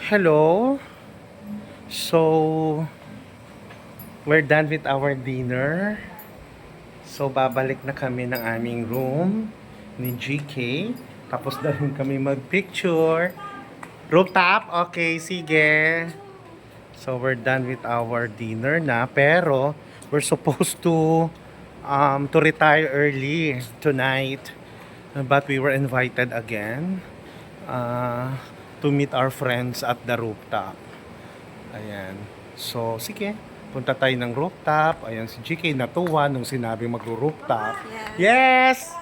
Hello. So, we're done with our dinner. So, babalik na kami ng aming room ni GK. Tapos na rin kami mag-picture. Rooftop? Okay, sige. So, we're done with our dinner na. Pero, we're supposed to retire early tonight. But we were invited again to meet our friends at the rooftop. Ayan. So, sige. Punta tayo ng rooftop. Ayan, si GK natuwa nung sinabi magro-rooftop. Yes!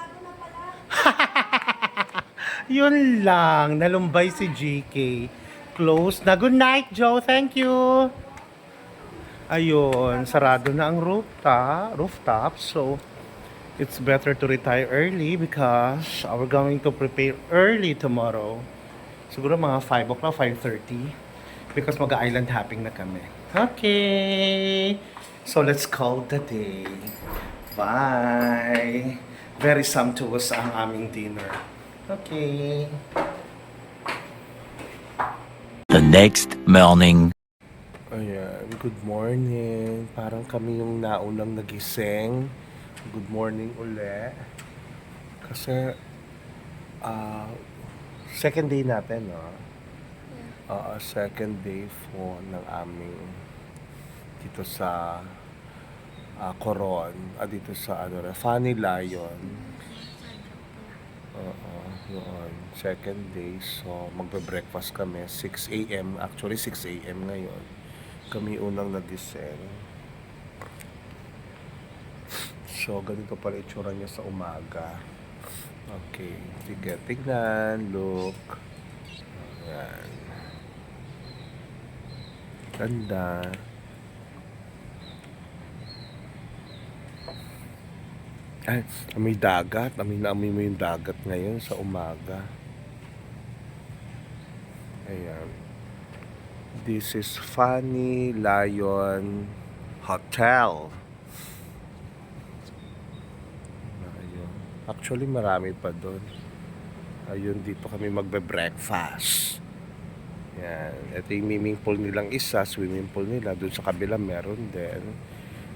Yun lang. Nalumbay si GK. Close na. Good night, Joe. Thank you. Ayun. Sarado na ang rooftop. So, it's better to retire early because we're going to prepare early tomorrow. Siguro mga 5 o'clock, 5:30. Because mag-island hopping na kami. Okay. So, let's call the day. Bye. Very sumptuous ang aming dinner. Okay. The next morning. Ayan, good morning. Parang kami yung naunang nagising. Good morning uli. Kasi, second day natin, no? Second day ng aming dito sa Coron, dito sa Funny Lion. Yun. Second day, so magbe-breakfast kami 6 a.m. Actually 6 a.m. ngayon. Kami unang nagising. So ganito pala itsura niya sa umaga. Okay, sige, tignan, look. Ayan. Ganda. Ay, amoy dagat. Amoy mo yung dagat ngayon sa umaga. Ayan. This is Funny Lion Hotel. Ayun. Actually, marami pa doon. Ayun, dito kami magbe-breakfast. Yan. Ito yung swimming pool nilang isa, swimming pool nila. Doon sa kabila meron din.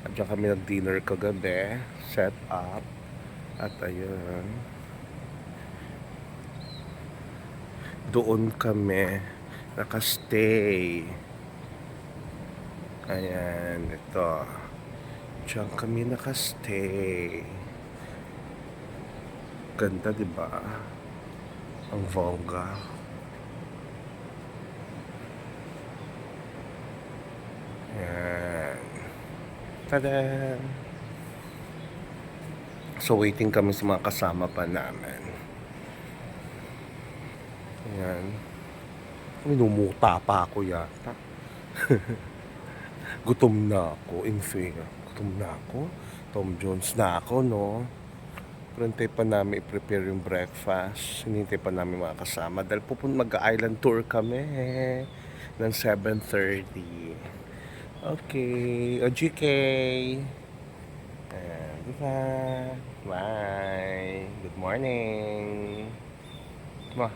At dyan kami nag-dinner kagabi. Set up. At ayun. Doon kami nakastay. Ayan. Ito. Diyan kami nakastay. Ganda, diba? Ang bongga. Ayan. Tada! So, waiting kami sa mga kasama pa namin. Ayan. Minumuta pa ako yata. Gutom na ako, in fair. Gutom na ako. Tom Jones na ako, no? Pero hintay pa namin i-prepare yung breakfast. Hinintay pa namin mga kasama. Dahil mag-island tour kami ng 7:30. Okay. O, GK. Ayan. Diba? Bye. Good morning. Diba?